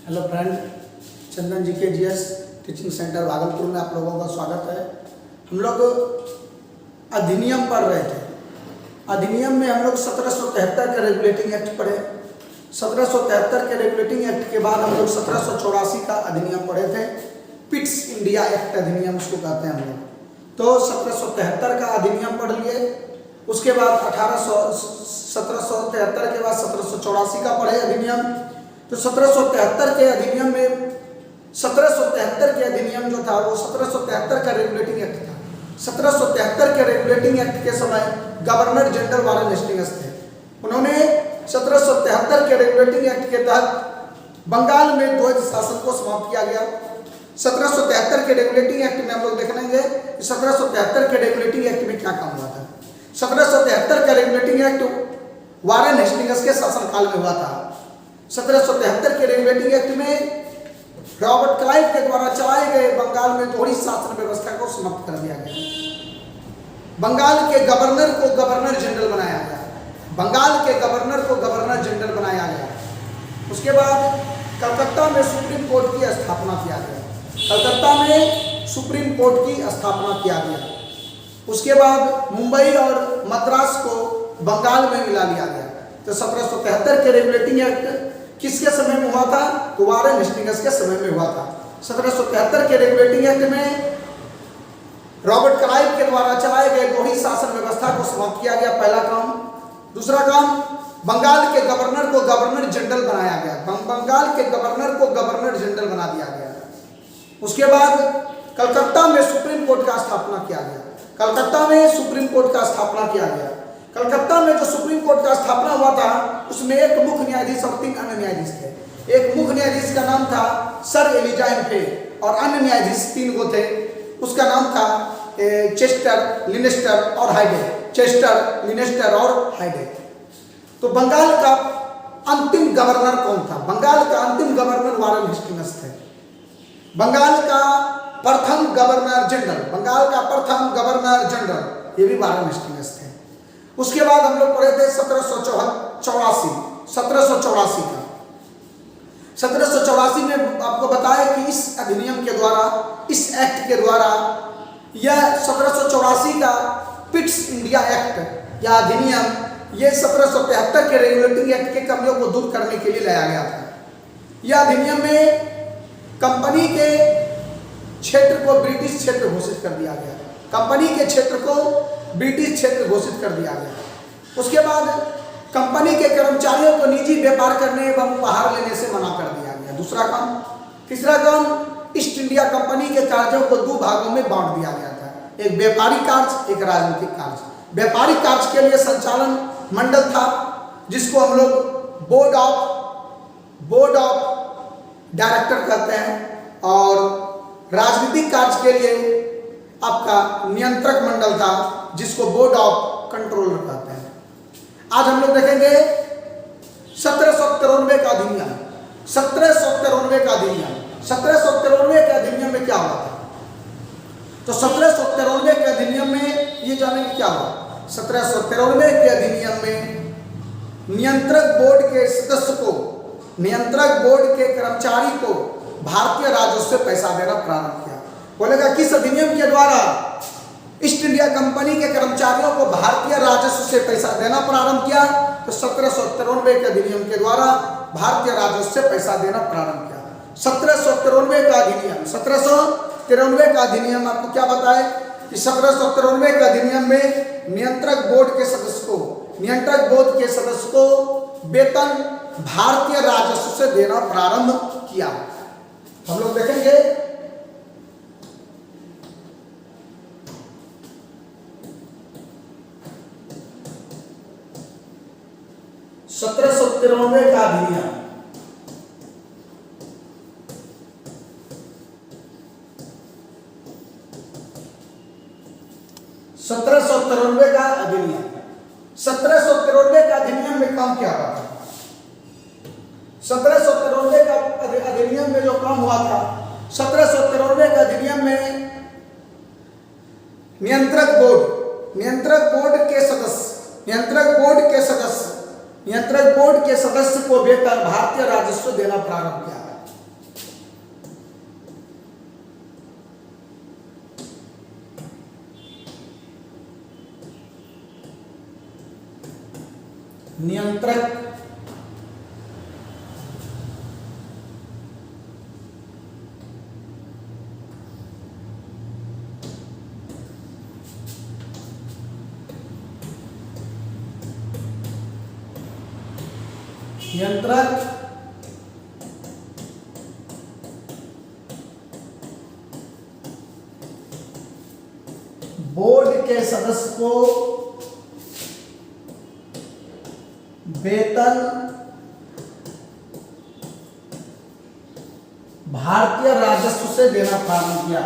Hello friend, चंदन जी के GS teaching centre Bhagalpur में आप लोगों का स्वागत है। हम लोग अधिनियम पढ़ रहे थे। अधिनियम में हम लोग 1773 का रेगुलेटिंग एक्ट पढ़े। 1773 के रेगुलेटिंग एक्ट के बाद हम लोग 1784 का अधिनियम पढ़े थे। पिट्स इंडिया एक्ट अधिनियम उसको कहते हैं हम लोग। तो 1773 का अधिनियम पढ़ लिए। उसके बाद 1773 के बाद 1784 का पढ़े अधिनियम। तो 1773 के अधिनियम में 1773 के अधिनियम जो था वो 1773 का रेगुलेटिंग एक्ट था। 1773 के रेगुलेटिंग एक्ट के समय गवर्नर जनरल वारेन हेस्टिंग्स थे। उन्होंने 1773 के रेगुलेटिंग एक्ट के तहत बंगाल में द्वैध शासन को समाप्त किया गया। 1773 के रेगुलेटिंग एक्ट में हम लोग देख लेंगे कि 1773 के रेगुलेटिंग एक्ट में क्या काम हुआ था। 1773 का रेगुलेटिंग एक्ट वारेन हेस्टिंग्स के शासनकाल में हुआ था। 1773 के रेगुलेटिंग एक्ट में रॉबर्ट क्लाइव के द्वारा चलाए गए बंगाल में दोहरी शासन व्यवस्था को समाप्त कर दिया गया। बंगाल के गवर्नर को गवर्नर जनरल बनाया गया। बंगाल के गवर्नर को गवर्नर जनरल बनाया गया। उसके बाद कलकत्ता में सुप्रीम कोर्ट की स्थापना किया गया। कलकत्ता में सुप्रीम कोर्ट की स्थापना किया गया। उसके बाद मुंबई और मद्रास को बंगाल में मिला लिया गया। तो 1773 के रेगुलेटिंग एक्ट किसके समय में हुआ था? तो वारेन हेस्टिंग्स के समय में हुआ था। 1773 के रेगुलेटिंग एक्ट में रॉबर्ट क्लाइव के द्वारा चलाए गए दोहरी शासन व्यवस्था को समाप्त किया गया, पहला काम। दूसरा काम, बंगाल के गवर्नर को गवर्नर जनरल बनाया गया। बंगाल के गवर्नर को गवर्नर जनरल बना दिया गया। उसके बाद कलकत्ता में सुप्रीम कोर्ट का स्थापना किया गया। कलकत्ता में सुप्रीम कोर्ट का स्थापना किया गया। कलकत्ता में जो सुप्रीम कोर्ट का स्थापना हुआ था उसमें एक मुख्य न्यायाधीश और 3 अन्य न्यायाधीश थे। एक मुख्य न्यायाधीश का नाम था सर एलिजा एम्फे और अन्य न्यायाधीश 3 गो थे। उसका नाम था चेस्टर, लिनेस्टर और हाइडे। चेस्टर, लिनेस्टर और हाइडे। तो बंगाल का अंतिम गवर्नर कौन था? बंगाल का अंतिम गवर्नर वारेन हेस्टिंग्स थे। बंगाल का प्रथम गवर्नर जनरल, बंगाल का प्रथम गवर्नर जनरल ये भी वारेन हेस्टिंग्स थे। उसके बाद हम लोग पढ़े थे 1784 का। 1784 में आपको बताया कि इस अधिनियम के द्वारा, इस एक्ट के द्वारा, यह 1784 का पिट्स इंडिया एक्ट या अधिनियम ये 1773 के रेगुलेटिंग एक्ट के कमियों को दूर करने के लिए लाया गया था। यह अधिनियम में कंपनी के क्षेत्र को ब्रिटिश क्षेत्र घोषित कर दिया गया। कंपनी के क्षेत्र को ब्रिटिश क्षेत्र घोषित कर दिया गया। उसके बाद कंपनी के कर्मचारियों को निजी व्यापार करने एवं उपहार लेने से मना कर दिया गया। दूसरा काम। तीसरा काम, ईस्ट इंडिया कंपनी के कार्यों को 2 भागों में बांट दिया गया था, एक व्यापारिक कार्य, एक राजनीतिक कार्य। व्यापारिक कार्य के लिए संचालन मंडल था जिसको हम लोग बोर्ड ऑफ डायरेक्टर कहते हैं, और राजनीतिक कार्य के लिए आपका नियंत्रक मंडल था जिसको बोर्ड ऑफ कंट्रोलर कहते हैं। आज हम लोग देखेंगे 1793 का अधिनियम। 1793 का अधिनियम, 1793 के अधिनियम में क्या हुआ था? तो 1793 के अधिनियम में ये जानेंगे क्या हुआ। 1793 के अधिनियम में नियंत्रक बोर्ड के सदस्य को, नियंत्रक बोर्ड के कर्मचारी को भारतीय राजस्व से पैसा देना प्रारंभ किया। बोलेगा किस अधिनियम के द्वारा? ईस्ट इंडिया कंपनी के कर्मचारियों को भारतीय राजस्व से पैसा देना प्रारंभ किया। तो 1793 के अधिनियम के द्वारा भारतीय राजस्व से पैसा देना प्रारंभ किया। 1793 का अधिनियम, 1793 का अधिनियम आपको क्या बताए कि 1793 के अधिनियम में नियंत्रक बोर्ड के सदस्य को वेतन भारतीय राजस्व से देना प्रारंभ किया। हम लोग देखेंगे 1793 का अधिनियम। 1793 का अधिनियम, 1793 का अधिनियम में काम क्या हुआ था? 1793 का अधिनियम में जो काम हुआ था, 1793 का अधिनियम में नियंत्रक बोर्ड के सदस्य को वेतन भारतीय राजस्व देना प्रारंभ किया। नियंत्रक बोर्ड के सदस्य को वेतन भारतीय राजस्व से देना प्रारंभ किया।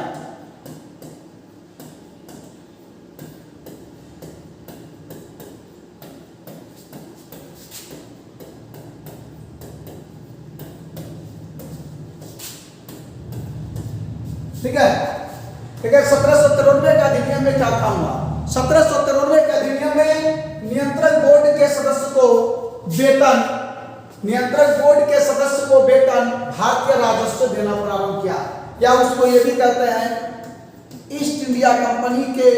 ठीक है, 1793 का अधिनियम में क्या काम हुआ? 1793 के अधिनियम में नियंत्रक बोर्ड के सदस्य को वेतन भारतीय राजस्व देना प्रारंभ किया, या उसको ये भी कहते हैं ईस्ट इंडिया कंपनी के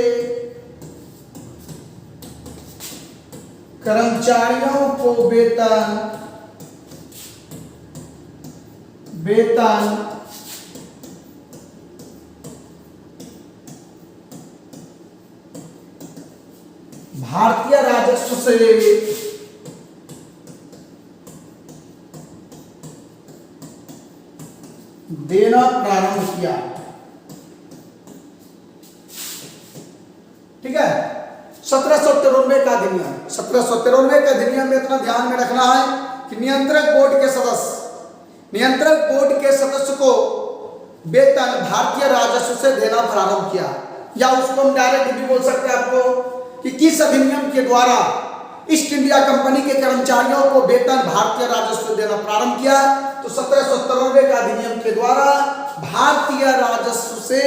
कर्मचारियों को वेतन भारतीय राजस्व से देना प्रारंभ किया। ठीक है, 1793 का अधिनियम, 1793 के अधिनियम में इतना ध्यान में रखना है कि नियंत्रक बोर्ड के सदस्य को वेतन भारतीय राजस्व से देना प्रारंभ किया, या उसको हम डायरेक्ट भी बोल सकते हैं आपको कि किस अधिनियम के द्वारा ईस्ट इंडिया कंपनी के कर्मचारियों को वेतन भारतीय राजस्व देना प्रारंभ किया। तो 1793 का अधिनियम के द्वारा भारतीय राजस्व से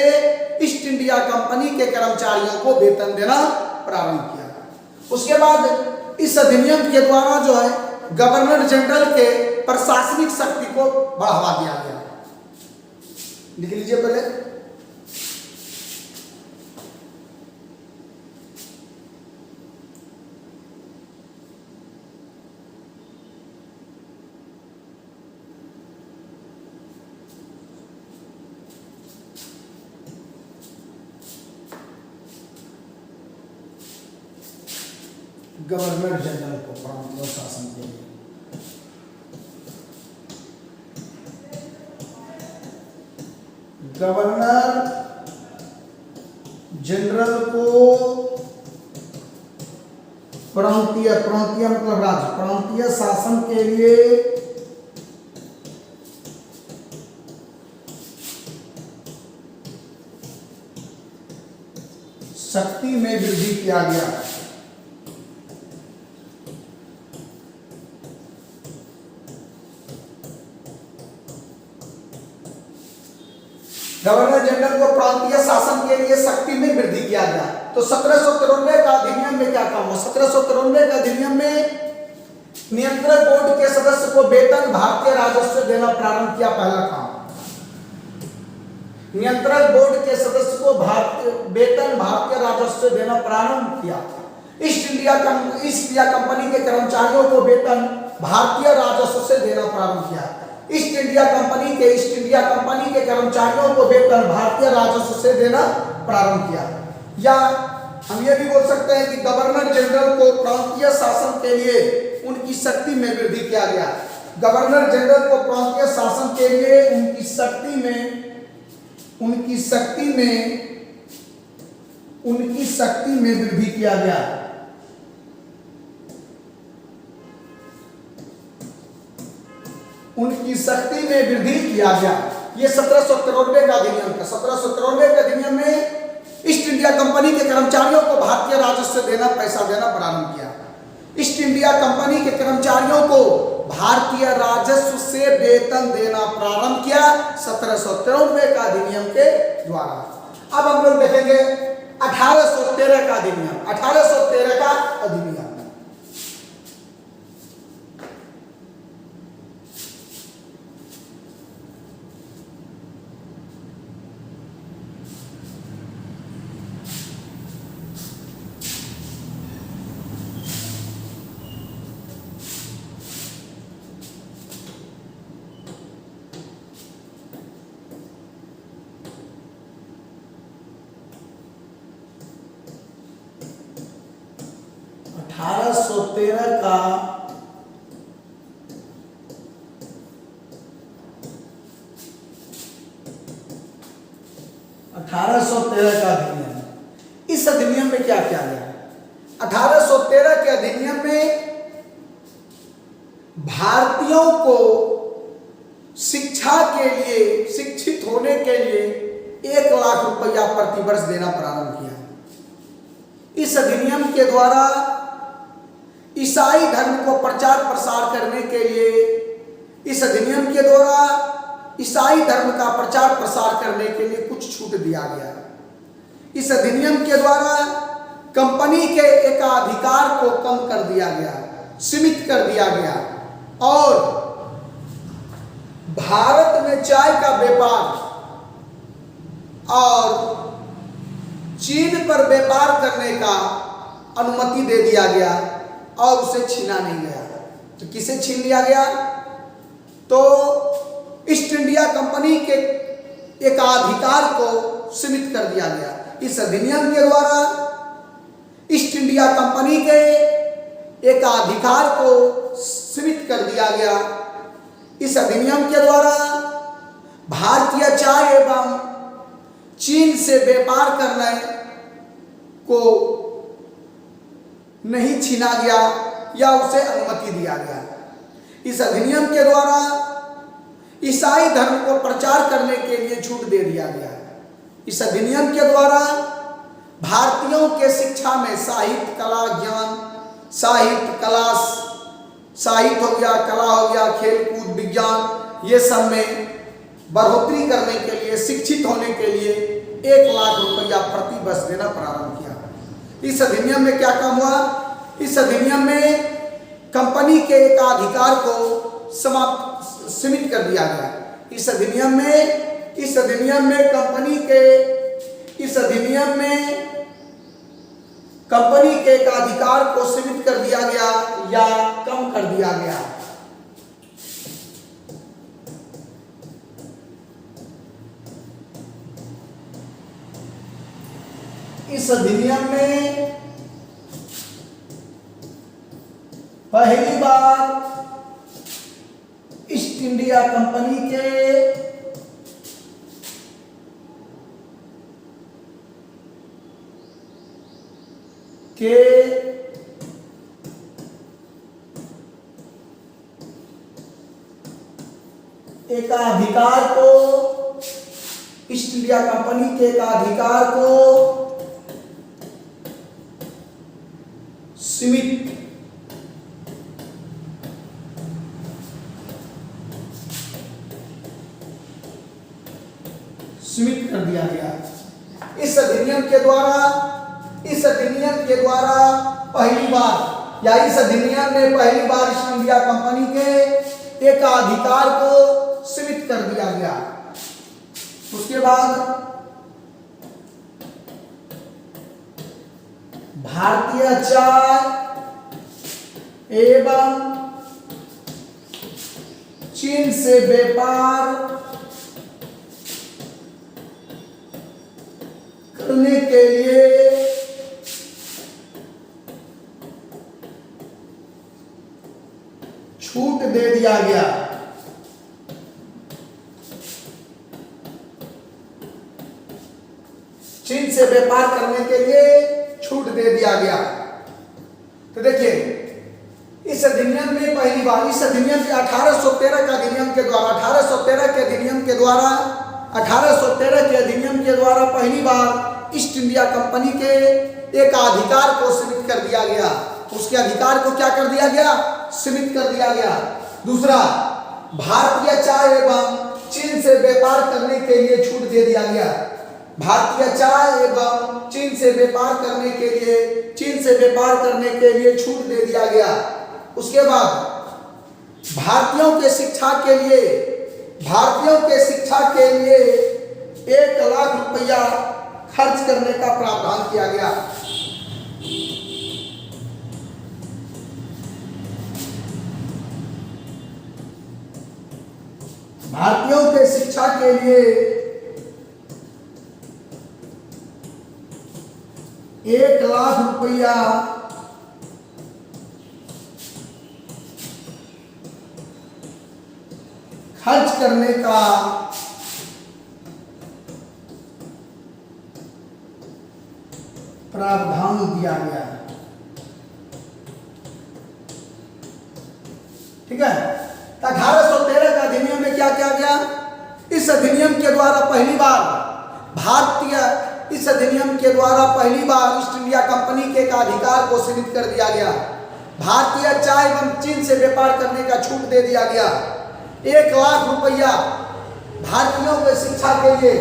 ईस्ट इंडिया कंपनी के कर्मचारियों को वेतन देना प्रारंभ किया। उसके बाद इस अधिनियम के द्वारा जो है गवर्नर जनरल के प्रशासनिक शक्ति को बढ़ावा दिया गया। लिख लीजिए पहले, गवर्नर जनरल को प्रशासन के लिए गवर्नर जनरल को प्रांतीय मतलब राज्य प्रांतीय शासन के लिए शक्ति में वृद्धि किया गया। गवर्नर जनरल को प्रांतीय शासन के लिए शक्ति में वृद्धि किया गया। तो 1793 का अधिनियम में क्या काम हुआ? 1793 का अधिनियम में नियंत्रक बोर्ड के सदस्य को वेतन भारतीय राजस्व देना प्रारंभ किया। पहला काम, नियंत्रक बोर्ड के सदस्य को वेतन भारतीय राजस्व देना प्रारंभ किया। ईस्ट इंडिया कंपनी के कर्मचारियों को वेतन भारतीय राजस्व से देना प्रारंभ किया। ईस्ट इंडिया कंपनी के कर्मचारियों को वेतन भारतीय राजस्व से देना प्रारंभ किया। या हम ये भी बोल सकते हैं कि गवर्नर जनरल को प्रांतीय शासन के लिए उनकी शक्ति में वृद्धि किया गया। गवर्नर जनरल को प्रांतीय शासन के लिए उनकी शक्ति में वृद्धि किया गया। उनकी शक्ति में वृद्धि किया गया। ये 1793 का अधिनियम था। 1793 के अधिनियम में ईस्ट इंडिया कंपनी के कर्मचारियों को भारतीय राजस्व पैसा देना प्रारंभ किया। ईस्ट इंडिया कंपनी के कर्मचारियों को भारतीय राजस्व से वेतन देना प्रारंभ किया 1793 का अधिनियम के द्वारा। अब हम लोग देखेंगे 1813 का अधिनियम। 1813 का अधिनियम 1813 का अधिनियम। इस अधिनियम में क्या किया गया? 1813 के अधिनियम में भारतीयों को शिक्षा के लिए, शिक्षित होने के लिए 1 लाख रुपया प्रतिवर्ष देना प्रारंभ किया। इस अधिनियम के द्वारा ईसाई धर्म को प्रचार प्रसार करने के लिए, इस अधिनियम के द्वारा ईसाई धर्म का प्रचार प्रसार करने के लिए कुछ छूट दिया गया। इस अधिनियम के द्वारा कंपनी के एकाधिकार को कम कर दिया गया, सीमित कर दिया गया और भारत में चाय का व्यापार और चीन पर व्यापार करने का अनुमति दे दिया गया और उसे छीना नहीं गया। तो किसे छीन लिया गया? तो ईस्ट इंडिया कंपनी के एकाधिकार को सीमित कर दिया गया। इस अधिनियम के द्वारा ईस्ट इंडिया कंपनी के एकाधिकार को सीमित कर दिया गया। इस अधिनियम के द्वारा भारतीय चाय एवं चीन से व्यापार करने को नहीं छीना गया या उसे अनुमति दिया गया। इस अधिनियम के द्वारा ईसाई धर्म को प्रचार करने के लिए छूट दे दिया गया। इस अधिनियम के द्वारा भारतीयों के शिक्षा में साहित्य, कला, ज्ञान, साहित्य, कला, साहित्य हो गया, कला हो गया, खेल कूद, विज्ञान, ये सब में बढ़ोतरी करने के लिए, शिक्षित होने के लिए 1 लाख रुपया प्रति वर्ष देना प्रारंभ किया। इस अधिनियम में क्या काम हुआ? इस अधिनियम में कंपनी के एकाधिकार को सीमित कर दिया गया। इस अधिनियम में कंपनी के एकाधिकार को सीमित कर दिया गया या कम कर दिया गया। इस अधिनियम में पहली बार ईस्ट इंडिया कंपनी के एकाधिकार को, ईस्ट इंडिया कंपनी के एकाधिकार को सीमित कर दिया गया। इस अधिनियम के द्वारा पहली बार ईस्ट इंडिया कंपनी के एकाधिकार को सीमित कर दिया गया। उसके बाद भारतीय चाय एवं चीन से व्यापार करने के लिए छूट दे दिया गया। चीन से व्यापार करने के लिए छूट दे दिया गया। तो देखिए, इस अधिनियम में पहली बार, इस अधिनियम के 1813 के अधिनियम के द्वारा 1813 के अधिनियम के द्वारा पहली बार ईस्ट इंडिया कंपनी के एक अधिकार को सीमित कर दिया गया। उसके अधिकार को क्या कर दिया गया? सीमित कर दिया गया। दूसरा, भारतीय चाय एवं चीन से व्यापार करने के लिए छूट दे दिया गया। भारतीय चाय एवं चीन से व्यापार करने के लिए छूट दे दिया गया। उसके बाद भारतीयों के शिक्षा के लिए 1 लाख रुपया खर्च करने का प्रावधान किया गया। भारतीयों के शिक्षा के लिए 1 लाख रुपया खर्च करने का प्रावधान दिया गया। ठीक है, 1813 का अधिनियम में क्या किया गया? इस अधिनियम के द्वारा पहली बार इस अधिनियम के द्वारा पहली बार ईस्ट इंडिया कंपनी के अधिकार को सीमित कर दिया गया। भारतीय चाय एवं चीन से व्यापार करने का छूट दे दिया गया। 1 लाख रुपया भारतीयों के शिक्षा के लिए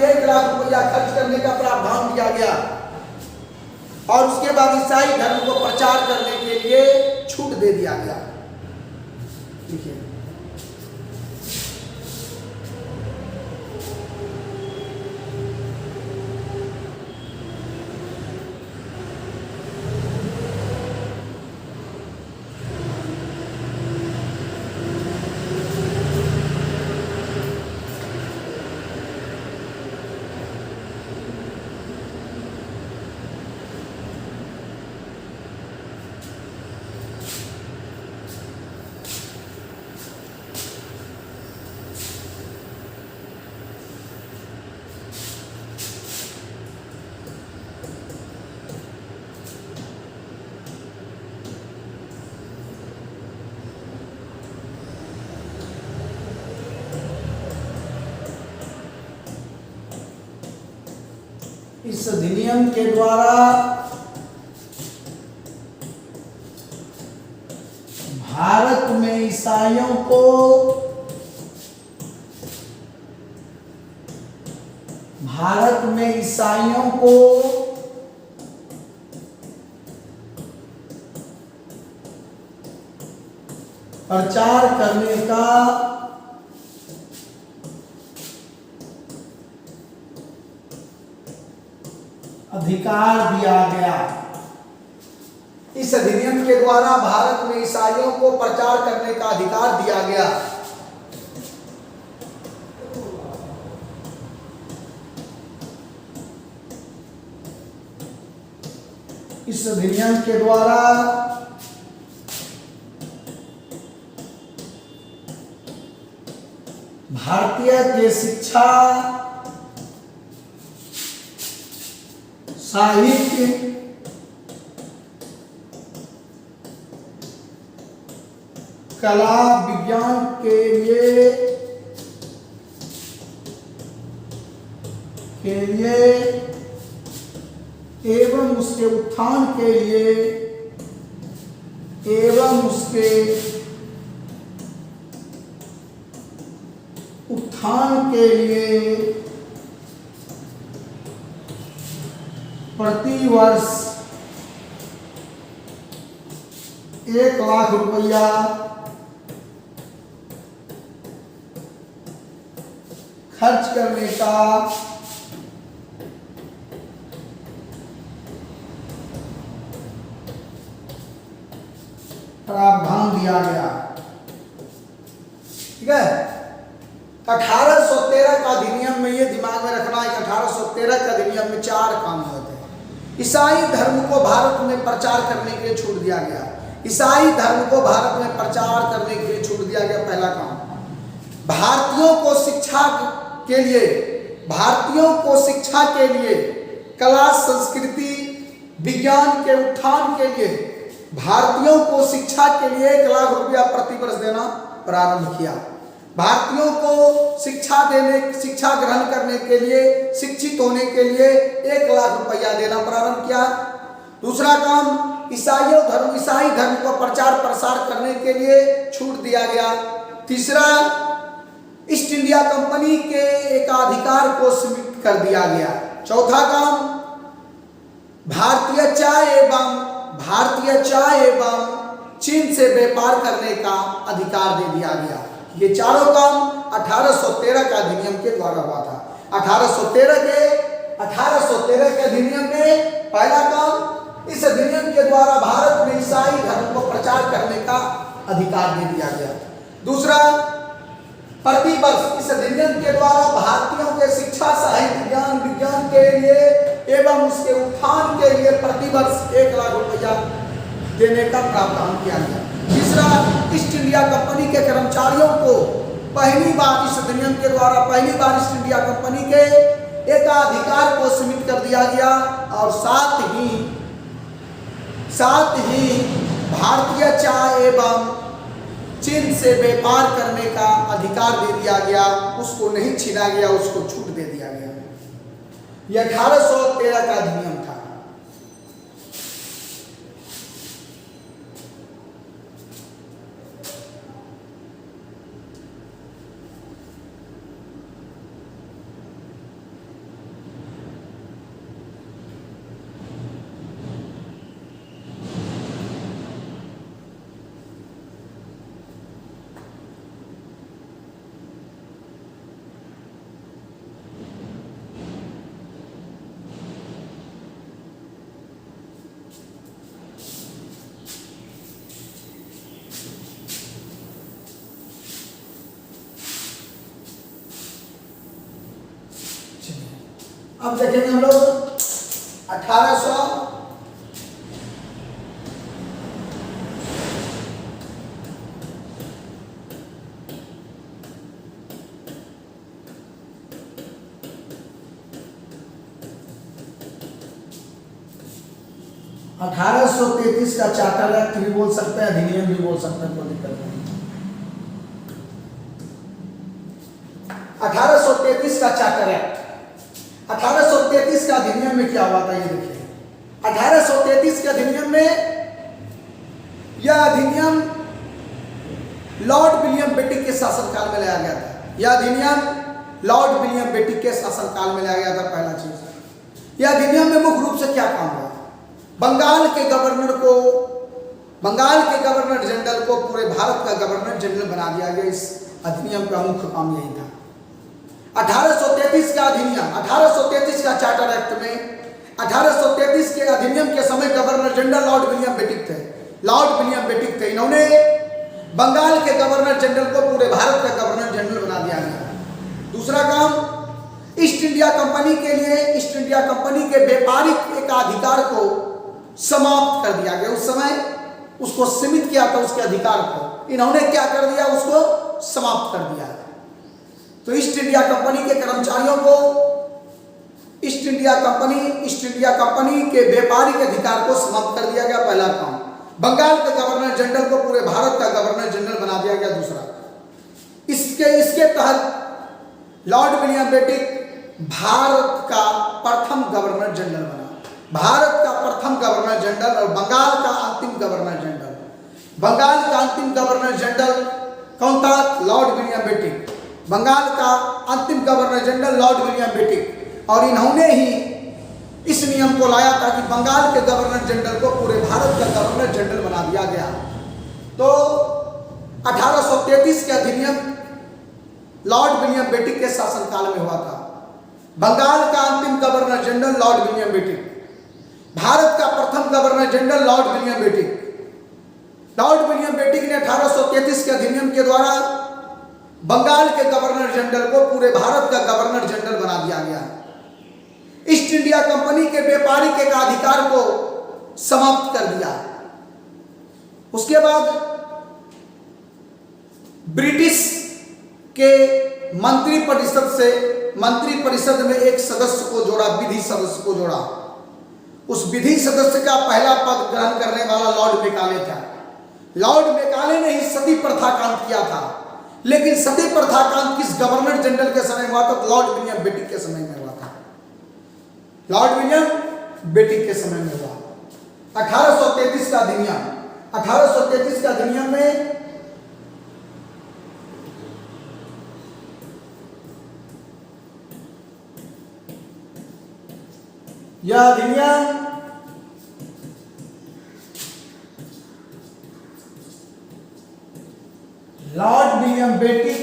1 लाख रुपया खर्च करने का प्रावधान दिया गया। और उसके बाद ईसाई धर्म को प्रचार करने के लिए छूट दे दिया गया। देखिए, इस अधिनियम के द्वारा भारत में ईसाइयों को प्रचार करने का अधिकार दिया गया। इस अधिनियम के द्वारा भारत में ईसाइयों को प्रचार करने का अधिकार दिया गया। इस अधिनियम के द्वारा भारतीय के शिक्षा, साहित्य, कला, विज्ञान के लिए एवं उसके उत्थान के लिए प्रति वर्ष 1 लाख रुपया खर्च करने का प्रावधान दिया गया। ठीक है, 1813 का अधिनियम में ये दिमाग में रखना है कि 1813 का अधिनियम में 4 काम होते हैं। ईसाई धर्म को भारत में प्रचार करने के लिए छूट दिया गया। ईसाई धर्म को भारत में प्रचार करने के लिए छूट दिया गया। पहला काम, भारतीयों को शिक्षा के लिए, कला, संस्कृति, विज्ञान के उत्थान के लिए भारतीयों को शिक्षा के लिए 1 लाख रुपया प्रति वर्ष देना प्रारंभ किया। भारतीयों को शिक्षा ग्रहण करने के लिए, शिक्षित होने के लिए 1 लाख रुपया देना प्रारंभ किया। दूसरा काम, ईसाई धर्म को प्रचार प्रसार करने के लिए छूट दिया गया। तीसरा, ईस्ट इंडिया कंपनी के एकाधिकार को सीमित कर दिया गया। चौथा काम, भारतीय चाय एवं चीन से व्यापार करने का अधिकार दे दिया गया। ये चारों काम 1813 का अधिनियम के द्वारा हुआ था। 1813 के अधिनियम में पहला काम, इस अधिनियम के द्वारा भारत में ईसाई धर्म को प्रचार करने का अधिकार दे दिया गया। दूसरा, प्रतिवर्ष इस अधिनियम के द्वारा भारतीयों के शिक्षा, साहित्य, ज्ञान, विज्ञान के लिए एवं उसके उत्थान के लिए प्रतिवर्ष 1 लाख रुपया देने का प्रावधान किया गया। तीसरा, ईस्ट इंडिया कंपनी के कर्मचारियों को पहली बार इस अधिनियम के द्वारा पहली बार ईस्ट इंडिया कंपनी के एकाधिकार को सीमित कर दिया गया और साथ ही भारतीय चाय एवं चीन से व्यापार करने का अधिकार दे दिया गया, उसको नहीं छीना गया, उसको छूट दे दिया गया। यह 1813 का अधिनियम था। अब देखेंगे हम लोग 1833 का चार्टर एक्ट भी बोल सकते हैं, अधिनियम भी बोल सकते हैं, कोई दिक्कत नहीं। 1833 का चार्टर एक्ट, 1833 का अधिनियम में क्या हुआ था ये देखिए। 1833 के अधिनियम में, यह अधिनियम लॉर्ड विलियम बेटिक के शासनकाल में लाया गया था। यह अधिनियम लॉर्ड विलियम बेटिक के शासनकाल में लाया गया था। पहला चीज, यह अधिनियम में मुख्य रूप से क्या काम हुआ, बंगाल के गवर्नर जनरल को पूरे भारत का गवर्नर जनरल बना दिया गया। इस अधिनियम का मुख्य काम यही था। 1833 का अधिनियम, 1833 का चार्टर एक्ट में 1833 के अधिनियम के समय governor general Lord William Bentinck थे। इन्होंने बंगाल के गवर्नर जनरल को पूरे भारत का गवर्नर जनरल बना दिया गया। दूसरा काम, ईस्ट इंडिया कंपनी के लिए ईस्ट इंडिया कंपनी के व्यापारिक एकाधिकार को समाप्त कर दिया गया। उस समय उसको सीमित किया था, उसके अधिकार को इन्होंने क्या कर दिया, उसको समाप्त कर दिया। तो ईस्ट इंडिया कंपनी के कर्मचारियों को ईस्ट इंडिया कंपनी के व्यापारिक अधिकार को समाप्त कर दिया गया। पहला काम, बंगाल के गवर्नर जनरल को पूरे भारत का गवर्नर जनरल बना दिया गया। दूसरा, इसके तहत लॉर्ड विलियम बेटिक भारत का प्रथम गवर्नर जनरल बना। भारत का प्रथम गवर्नर जनरल और बंगाल का अंतिम गवर्नर जनरल। बंगाल का अंतिम गवर्नर जनरल कौन था, लॉर्ड विलियम बेटिक। बंगाल का अंतिम गवर्नर जनरल लॉर्ड विलियम बेटिक, और इन्होंने ही इस नियम को लाया था कि बंगाल के गवर्नर जनरल को पूरे भारत का गवर्नर जनरल बना दिया गया। तो 1833 के अधिनियम लॉर्ड विलियम बेटिक के शासनकाल में हुआ था। बंगाल का अंतिम governor general Lord William Bentinck, Bharat का प्रथम governor general Lord William Bentinck. Lord William Bentinck ने 1833 के अधिनियम के द्वारा बंगाल के गवर्नर जनरल को पूरे भारत का गवर्नर जनरल बना दिया गया। ईस्ट इंडिया कंपनी के व्यापारिक एकाधिकार को समाप्त कर दिया। उसके बाद ब्रिटिश के मंत्री परिषद में एक सदस्य को जोड़ा, विधि सदस्य को जोड़ा। उस विधि सदस्य का पहला पद ग्रहण करने वाला लॉर्ड मेकाले था। लॉर्ड मेकाले ने ही सती प्रथा का अंत किया था, लेकिन सती प्रथा का अंत किस गवर्नर जनरल के समय हुआ था, लॉर्ड विलियम बेटिक के समय में हुआ था। लॉर्ड विलियम बेटिक के समय में हुआ। 1833 का अधिनियम, 1833 का अधिनियम में यह अधिनियम लॉर्ड विलियम बेटिक,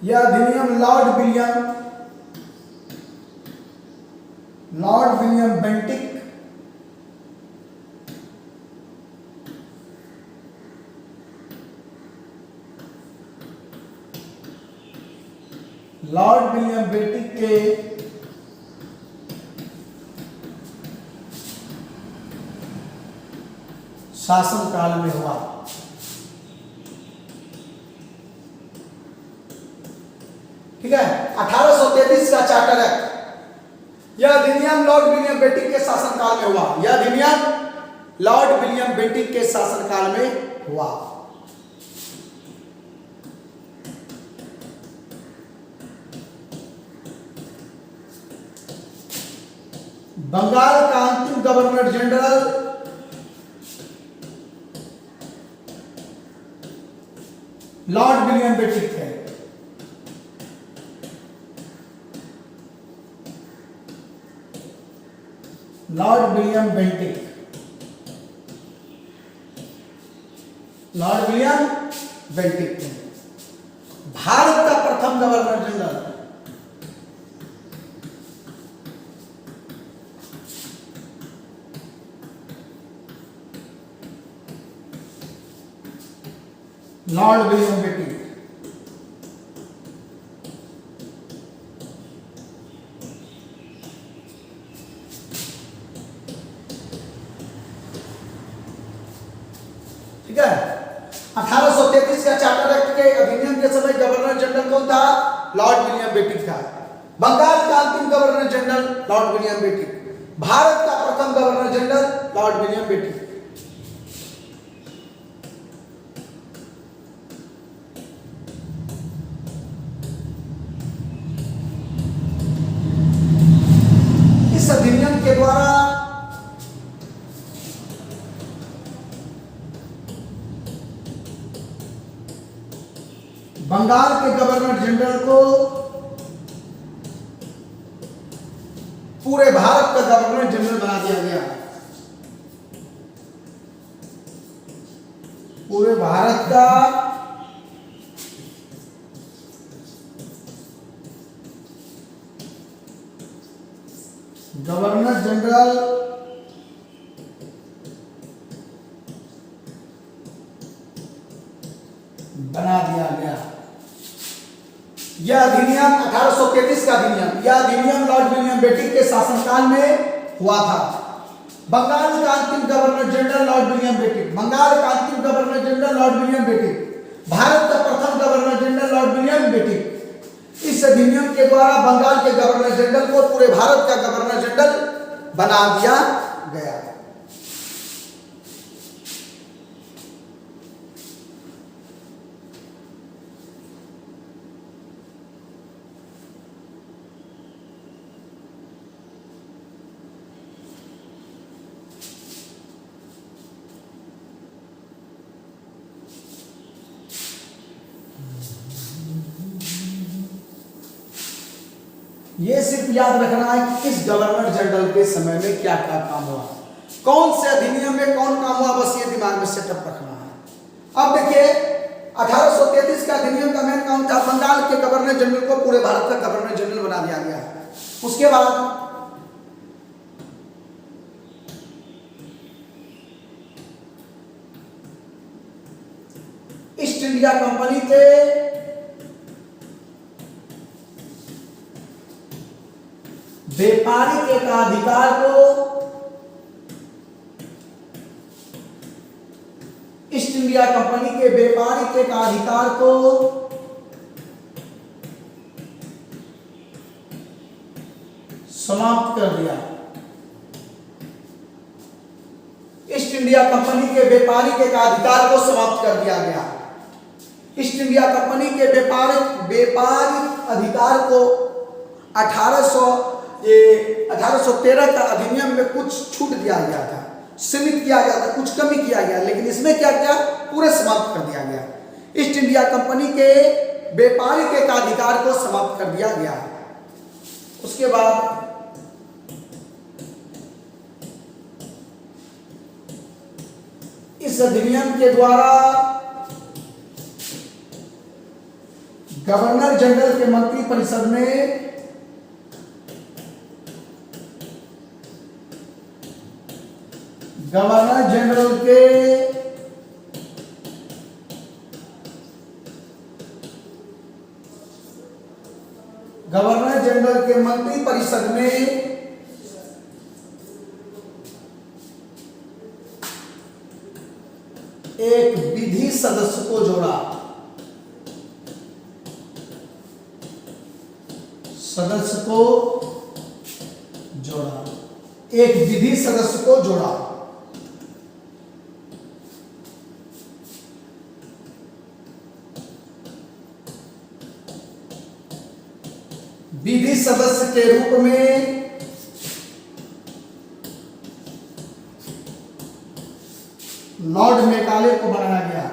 यह अधिनियम Lord William Bentinck Lord William Bentinck के शासनकाल में हुआ। ठीक है, 1833 का चार्टर एक्ट, यह अधिनियम लॉर्ड विलियम बेंटिक के शासनकाल में हुआ। यह अधिनियम लॉर्ड विलियम बेंटिक के शासनकाल में हुआ। बंगाल का अंतिम governor general Lord William Bentinck थे। Lord William Bentinck, Lord William Bentinck थे भारत का प्रथम governor general. Lord William Bentinck. ठीक है, 1833 का चार्टर एक्ट के अधिनियम के समय गवर्नर जनरल कौन था? लॉर्ड विलियम बेंटिक था। बंगाल का अंतिम governor general Lord William Bentinck. Bharat का प्रथम governor general Lord William Bentinck. इस अधिनियम के द्वारा बंगाल के गवर्नर जनरल को पूरे भारत का गवर्नर जनरल बना दिया गया। पूरे भारत का गवर्नर जनरल बना दिया गया। यह अधिनियम 1833 का अधिनियम, यह अधिनियम लॉर्ड विलियम बेंटिक के शासनकाल में हुआ था। बंगाल का अंतिम governor general Lord William Bentinck. Bengal का अंतिम governor general Lord William Bentinck. Bharat का प्रथम governor general Lord William Bentinck. इस अधिनियम के द्वारा बंगाल के गवर्नर जनरल को पूरे भारत का गवर्नर जनरल बना दिया गया। ये सिर्फ याद रखना है कि किस गवर्नर जनरल के समय में क्या क्या काम हुआ, कौन से अधिनियम में कौन काम हुआ, बस ये दिमाग में सेटअप रखना है। अब देखिए 1833 का अधिनियम का मेन काम था बंगाल के गवर्नर जनरल को पूरे भारत का गवर्नर जनरल बना दिया गया। उसके बाद ईस्ट इंडिया कंपनी के व्यापारिक एकाधिकार को ईस्ट इंडिया कंपनी के व्यापारिक एकाधिकार को समाप्त कर दिया। ईस्ट इंडिया कंपनी के व्यापारिक एकाधिकार को समाप्त कर दिया गया। ईस्ट इंडिया कंपनी के व्यापारिक अधिकार को 1813 का अधिनियम में कुछ छूट दिया गया था, सीमित किया गया था, कुछ कमी किया गया, लेकिन इसमें क्या किया, पूरे समाप्त कर दिया गया। ईस्ट इंडिया कंपनी के व्यापारिक एकाधिकार को समाप्त कर दिया गया। उसके बाद इस अधिनियम के द्वारा गवर्नर जनरल के मंत्री परिषद में गवर्नर जनरल के मंत्री परिषद में एक विधि सदस्य को जोड़ा, सदस्य को जोड़ा, एक विधि सदस्य को जोड़ा। विधि सदस्य के रूप में लॉर्ड मेकाले को बनाया गया।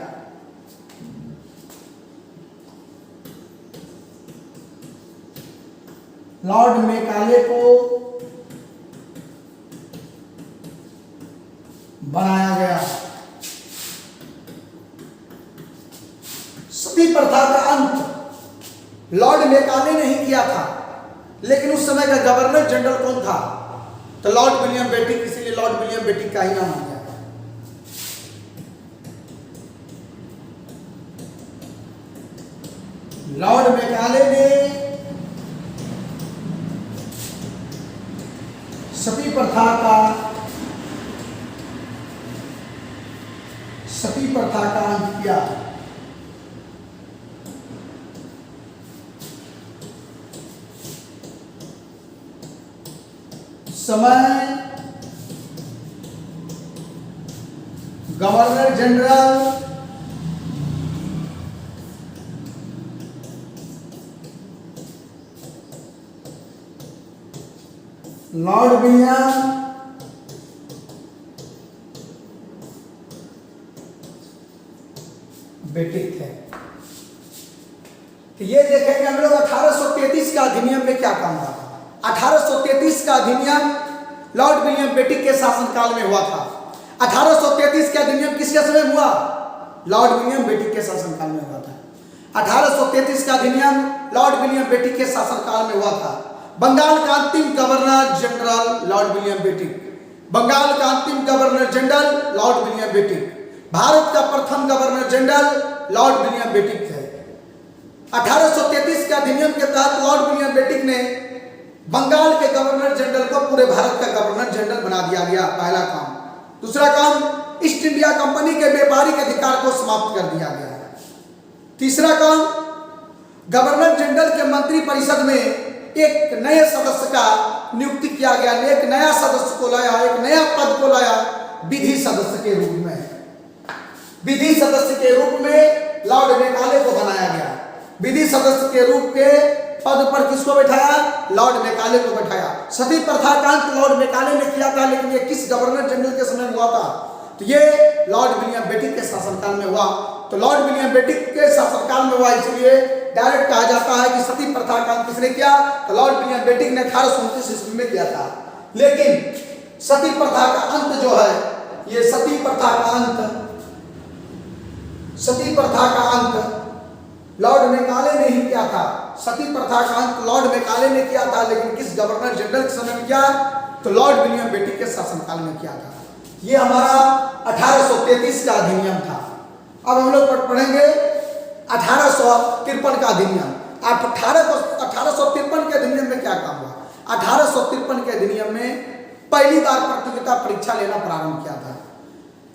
लॉर्ड मेकाले को बनाया गया। सती प्रथा का अंत लॉर्ड मेकाले ने ही किया था, लेकिन उस समय का गवर्नर जनरल कौन था? तो लॉर्ड विलियम बेटिक, इसीलिए लॉर्ड विलियम बेटिक का ही नाम हो गया। लॉर्ड मेकाले ने सती प्रथा का अंत किया। समय governor general Lord William Bentinck थे। तो ये देखेंगे हम लोग 1833 का अधिनियम में क्या काम हुआ। 1833 का अधिनियम लॉर्ड विलियम बेटिक के शासनकाल में हुआ था। 1833 का अधिनियम किसके समय हुआ? लॉर्ड विलियम बेटिक के शासनकाल में हुआ था। 1833 का अधिनियम लॉर्ड विलियम बेटिक के शासनकाल में हुआ था। बंगाल का अंतिम governor general Lord William Bentinck, Bengal का अंतिम governor general Lord William Bentinck, Bharat का प्रथम governor general Lord William Bentinck थे। 1833 के अधिनियम के तहत लॉर्ड विलियम बेटिक ने बंगाल के गवर्नर जनरल को पूरे भारत का गवर्नर जनरल बना दिया गया। पहला काम। दूसरा काम, ईस्ट इंडिया कंपनी के व्यापारिक अधिकार को समाप्त कर दिया गया। तीसरा काम, गवर्नर जनरल के मंत्री परिषद में एक नए सदस्य का नियुक्ति किया गया। एक नया सदस्य को लाया, एक नया पद को लाया, विधि सदस्य के रूप में। विधि सदस्य के रूप में लॉर्ड मेकाले को बनाया गया। विधि सदस्य के रूप के पद पर किसको बैठाया? लॉर्ड मेकाले को बैठाया। सती प्रथा का अंत लॉर्ड मेकाले ने किया था, लेकिन ये किस गवर्नर जनरल के समय में हुआ था? तो ये लॉर्ड विलियम बेटिक के शासनकाल में हुआ। तो लॉर्ड विलियम बेटिक के शासनकाल में हुआ, इसलिए डायरेक्ट कहा जाता है कि सती प्रथा का अंत किसने किया? तो लॉर्ड विलियम बेटिक ने 1829 ईस्वी में किया था। लेकिन सती प्रथा का अंत जो है, ये सती प्रथा का अंत लॉर्ड मेकाले ने ही किया था। सती प्रथा का अंत लॉर्ड मेकाले ने किया था, लेकिन किस गवर्नर जनरल के समय में किया? तो लॉर्ड विलियम बेटिक के शासनकाल में किया था। ये हमारा 1833 का अधिनियम था। अब हम लोग पढ़ेंगे 1853 का अधिनियम। 1853 के अधिनियम में क्या काम हुआ? 1853 के अधिनियम में पहली बार प्रतियोगिता परीक्षा लेना प्रारंभ किया था।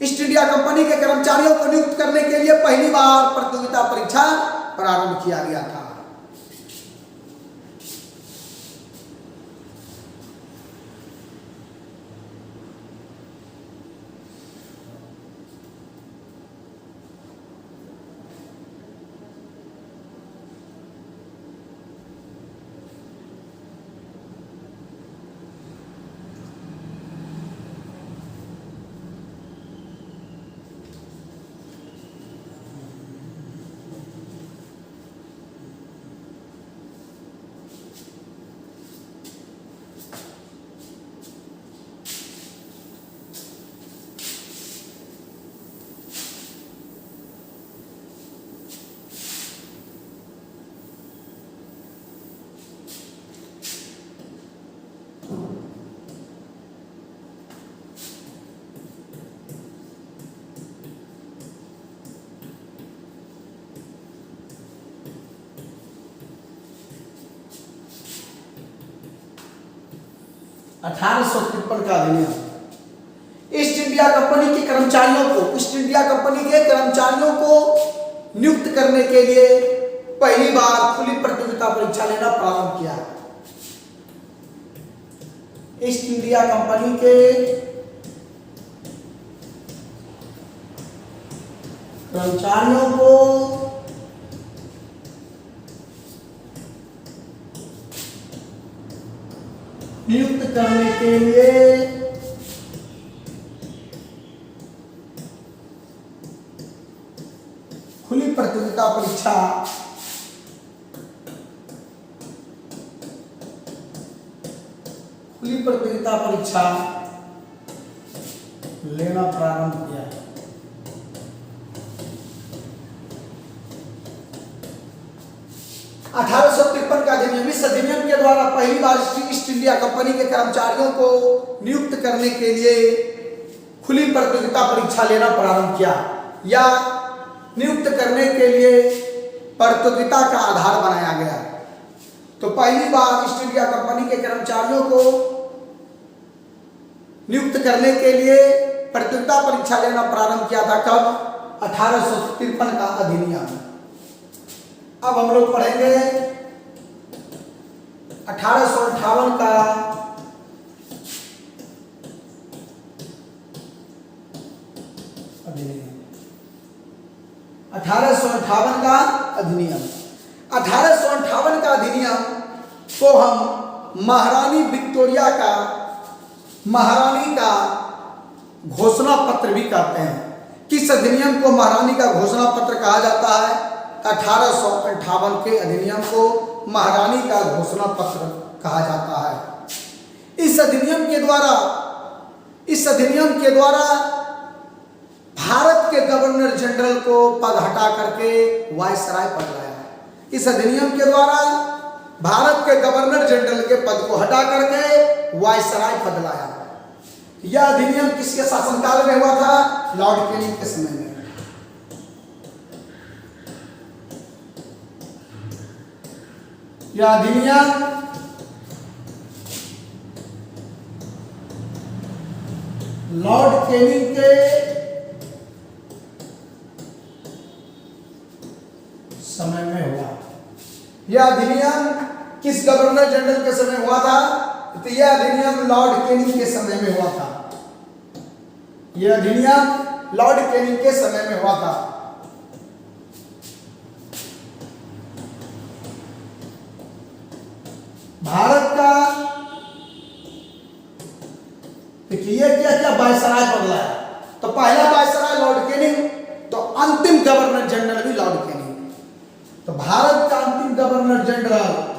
ईस्ट इंडिया कंपनी के कर्मचारियों को नियुक्त करने के लिए पहली बार प्रतियोगिता परीक्षा प्रारंभ किया गया था। का अधिनियम ईस्ट इंडिया कंपनी के कर्मचारियों को, ईस्ट इंडिया कंपनी के कर्मचारियों को नियुक्त करने के लिए पहली बार खुली प्रतियोगिता परीक्षा लेना प्रारंभ किया। ईस्ट इंडिया कंपनी के कर्मचारियों को नियुक्त करने के लिए खुली प्रतियोगिता परीक्षा लेना प्रारंभ किया। 1853 का अधिनियम, इस अधिनियम के द्वारा पहली बार ईस्ट इंडिया कंपनी के कर्मचारियों को नियुक्त करने के लिए खुली प्रतियोगिता परीक्षा लेना प्रारंभ किया, या नियुक्त करने के लिए प्रतियोगिता का आधार बनाया गया। तो पहली बार ईस्ट इंडिया कंपनी के कर्मचारियों को नियुक्त करने के लिए प्रतियोगिता परीक्षा लेना प्रारंभ किया था। कब? 1853 का अधिनियम। अब हम लोग पढ़ेंगे 1858 का अधिनियम। 1858 का अधिनियम 1858 का अधिनियम को हम महारानी विक्टोरिया का घोषणा पत्र भी कहते हैं। किस अधिनियम को महारानी का घोषणा पत्र कहा जाता है? 1858 के अधिनियम को महारानी का घोषणा पत्र कहा जाता है। इस अधिनियम के द्वारा भारत के गवर्नर जनरल को पद हटा करके वायसराय पद लाया है। इस अधिनियम के द्वारा भारत के गवर्नर जनरल के पद को हटा करके वायसराय पद लाया। यह अधिनियम किसके शासनकाल में हुआ था? लॉर्ड कैनिंग के समय में। यह अधिनियम लॉर्ड कैनिंग के समय में हुआ। यह अधिनियम किस गवर्नर जनरल के समय हुआ था? तो यह अधिनियम लॉर्ड कैनिंग के समय में हुआ था। यह अधिनियम लॉर्ड कैनिंग के समय में हुआ था। भारत का देखिए क्या वायसराय बदला है। तो पहला वायसराय लॉर्ड कैनिंग, तो अंतिम गवर्नर जनरल भी लॉर्ड कैनिंग। तो भारत का अंतिम governor general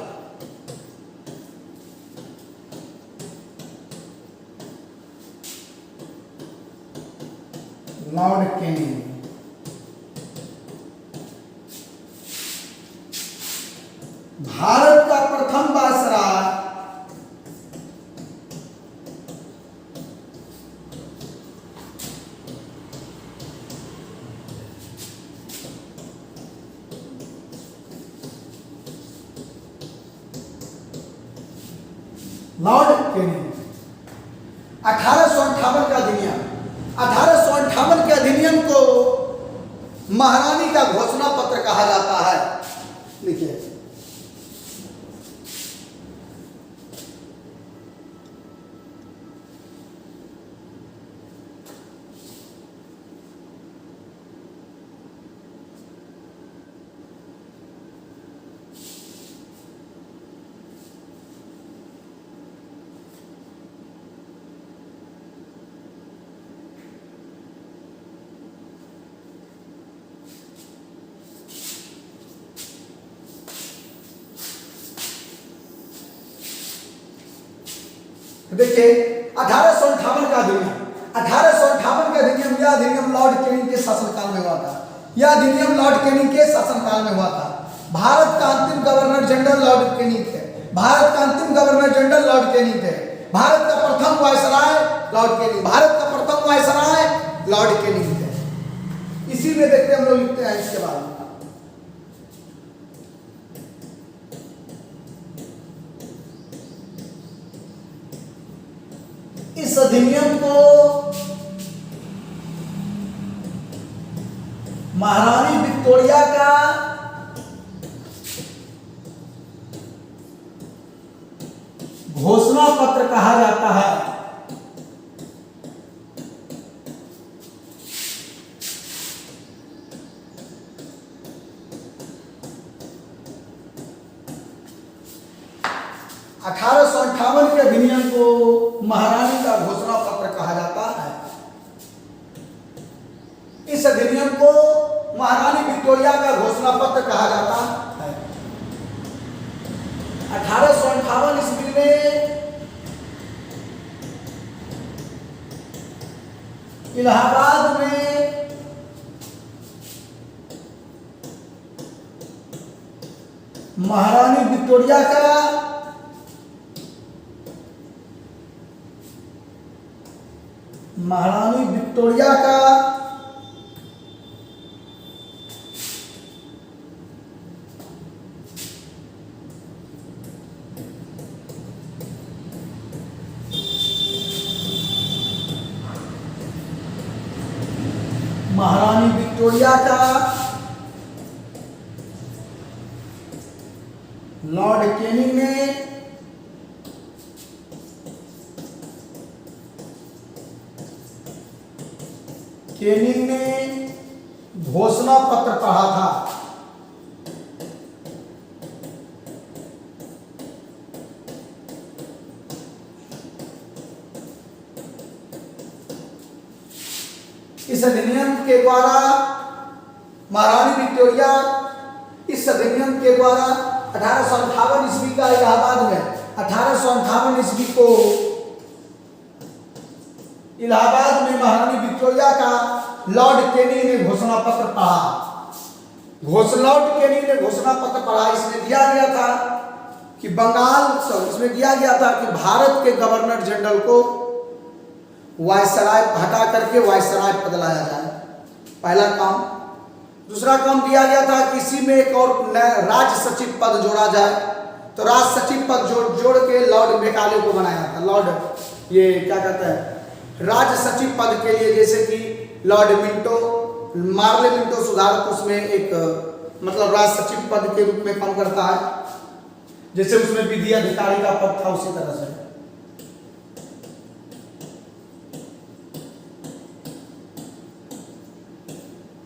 Lord Canning. Bharat का प्रथम वायसराय लॉर्ड कैनिंग। 1858 का अधिनियम, 1858 के अधिनियम को महारानी का घोषणा पत्र कहा जाता है। लिखिए, देखिए 1858 का अधिनियम, 1858 का अधिनियम, यह अधिनियम लॉर्ड कैनिंग के शासनकाल में हुआ था। यह अधिनियम लॉर्ड कैनिंग के शासनकाल में हुआ था। भारत का अंतिम गवर्नर जनरल लॉर्ड कैनिंग थे। भारत का अंतिम गवर्नर जनरल लॉर्ड कैनिंग थे। भारत का प्रथम वायसराय लॉर्ड कैनिंग। भारत का प्रथम वायसराय लॉर्ड कैनिंग थे। इसी में देखते हम लोग लिखते हैं इसके बाद इस अधिनियम को महारानी विक्टोरिया का घोषणा पत्र कहा जाता है। 1858 के अधिनियम को महारानी का घोषणा पत्र कहा जाता है। इस अधिनियम को महारानी विक्टोरिया का घोषणा पत्र कहा जाता है। 1858 ईस्वी में इलाहाबाद में महारानी विक्टोरिया का लॉर्ड केनिंग ने घोषणा पत्र पढ़ा था। इस अधिनियम के द्वारा महारानी विक्टोरिया इस अधिनियम के द्वारा 1858 ईस्वी का इलाहाबाद में 1858 ईस्वी को इलाहाबाद में महारानी विक्टोरिया का लॉर्ड केनिंग ने घोषणा पत्र पढ़ा। लॉर्ड केनिंग ने घोषणा पत्र पढ़ा। इसमें दिया गया था कि इसमें दिया गया था कि भारत के गवर्नर जनरल को वायसराय हटा करके वायसराय पद लाया जाए, पहला काम। दूसरा काम दिया गया था कि इसी में एक और राज सचिव पद जोड़ा जाए, तो राज सचिव पद जोड़ के लॉर्ड मेकाले को बनाया था। लॉर्ड ये क्या कहते हैं राज सचिव पद के लिए, जैसे कि लॉर्ड मार्ले मिंटो सुधारक उसमें एक मतलब राज सचिव पद के रूप में काम करता है, जैसे उसमें विधि अधिकारी का पद था उसी तरह से।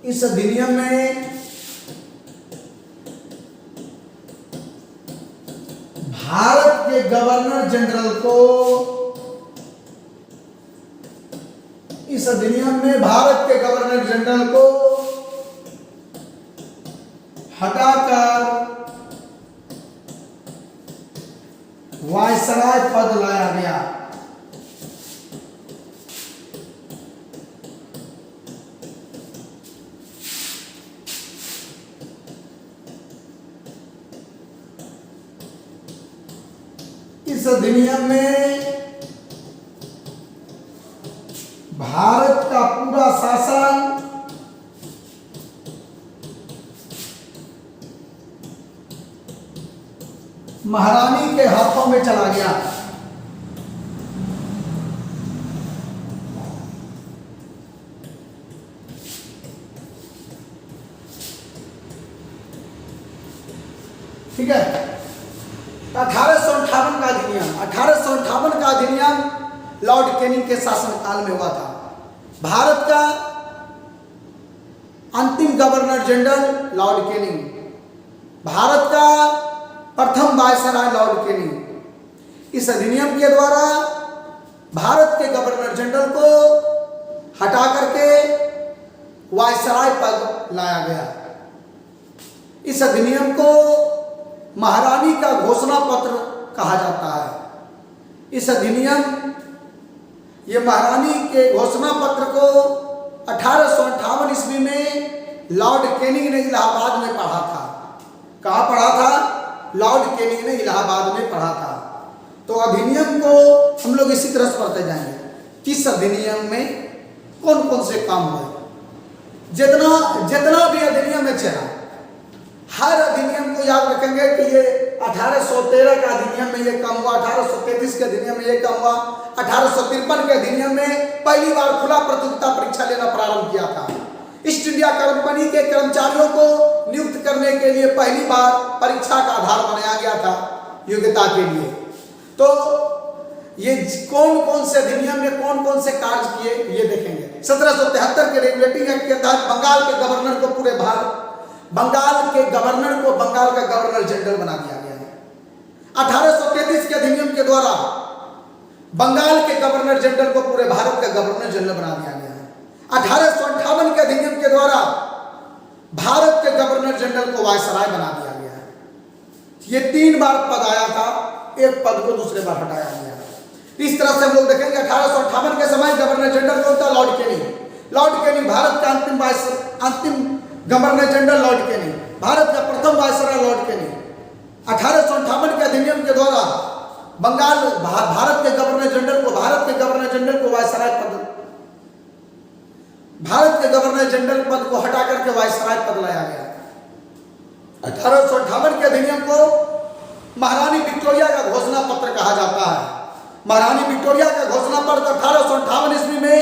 इस अधिनियम में भारत के गवर्नर जनरल को इस अधिनियम में भारत के गवर्नर जनरल को हटाकर वायसराय पद लाया गया। इस अधिनियम में भारत का पूरा शासन महारानी के हाथों में चला गया। ठीक है। 1858 का अधिनियम 1858 का अधिनियम लॉर्ड केनिंग के शासनकाल में हुआ था। भारत का अंतिम governor general Lord Canning, Bharat का प्रथम वायसराय लॉर्ड केनिंग। इस अधिनियम के द्वारा भारत के गवर्नर जनरल को हटा करके वायसराय पद लाया गया। इस अधिनियम को महारानी का घोषणा पत्र कहा जाता है। इस अधिनियम ये महारानी के घोषणा पत्र को 1858 ईस्वी में लॉर्ड केनिंग ने इलाहाबाद में पढ़ा था। कहाँ पढ़ा था? लॉर्ड केनिंग ने इलाहाबाद में पढ़ा था। तो अधिनियम को हम लोग इसी तरह से पढ़ते जाएंगे। किस अधिनियम में कौन कौन से काम हुए, जितना भी अधिनियम है चला, हर अधिनियम को याद रखेंगे कि ये 1813 का अधिनियम में ये काम हुआ, 1833 के अधिनियम में ये काम हुआ, 1853 के अधिनियम में पहली बार खुला प्रतियोगिता परीक्षा लेना प्रारंभ किया था। ईस्ट इंडिया कंपनी के कर्मचारियों को नियुक्त करने के लिए पहली बार परीक्षा का आधार बनाया गया था योग्यता के लिए। तो ये कौन कौन से अधिनियम में कौन कौन से कार्य किए ये देखेंगे। 1773 के रेगुलेटिंग एक्ट के तहत बंगाल के गवर्नर को बंगाल का गवर्नर जनरल बना दिया गया है। 1833 के अधिनियम के द्वारा बंगाल के गवर्नर जनरल को पूरे भारत का गवर्नर जनरल बना दिया गया है। 1858 के अधिनियम के द्वारा भारत के गवर्नर जनरल को वायसराय बना दिया गया है। ये 3 बार पद आया था, एक पद को दूसरे बार हटाया गया। इस तरह से हम लोग देखेंगे 1858 के समय गवर्नर जनरल कौन था? लॉर्ड कैनिंग भारत का अंतिम governor general Lord Canning, Bharat का प्रथम वायसराय लॉर्ड कैनिंग। 1858 के अधिनियम के द्वारा भारत के गवर्नर जनरल को हटा करके वायसराय पद लाया गया। 1858 के अधिनियम को महारानी विक्टोरिया का घोषणा पत्र कहा जाता है। महारानी विक्टोरिया का घोषणा पत्र 1858 ईस्वी में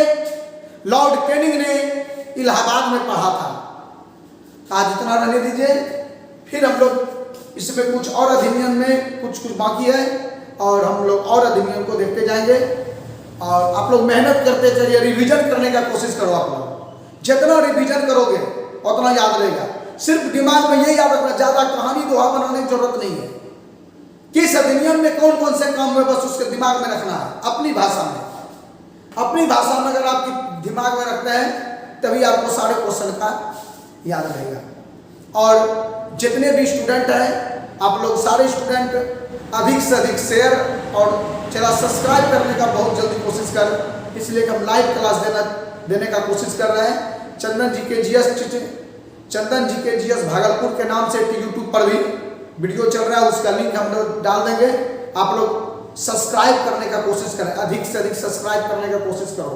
लॉर्ड कैनिंग ने इलाहाबाद में पढ़ा था। आज इतना रहने दीजिए, फिर हम लोग इसमें कुछ और अधिनियम में कुछ बाकी है और हम लोग और अधिनियम को देखते जाएंगे। और आप लोग मेहनत करते चलिए, रिवीजन करने का कोशिश करो। आप लोग जितना रिवीजन करोगे उतना याद रहेगा। सिर्फ दिमाग में ये याद रखना, ज़्यादा कहानी दोहा बनाने की जरूरत नहीं है। किस अधिनियम में कौन कौन से काम है बस उसके दिमाग में रखना है। अपनी भाषा में अगर आप दिमाग में रखते हैं तभी आपको सारे क्वेश्चन का याद रहेगा। और जितने भी स्टूडेंट हैं आप लोग सारे स्टूडेंट अधिक से अधिक शेयर और चैनल सब्सक्राइब करने का बहुत जल्दी कोशिश करें, इसलिए कि हम लाइव क्लास देने का कोशिश कर रहे हैं। चंदन जी के जीएस भागलपुर के नाम से यूट्यूब पर भी वीडियो चल रहा है, उसका लिंक हम लोग डाल देंगे। आप लोग सब्सक्राइब करने का कोशिश करें, अधिक से अधिक सब्सक्राइब करने का कोशिश करो,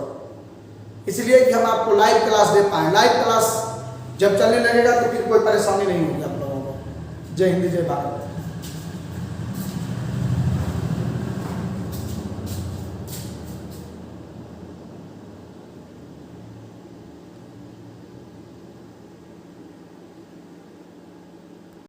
इसलिए कि हम आपको लाइव क्लास दे पाएँ। लाइव क्लास जब चलने लगेगा तो फिर कोई परेशानी नहीं होगी आप लोगों को। जय हिंद, जय भारत।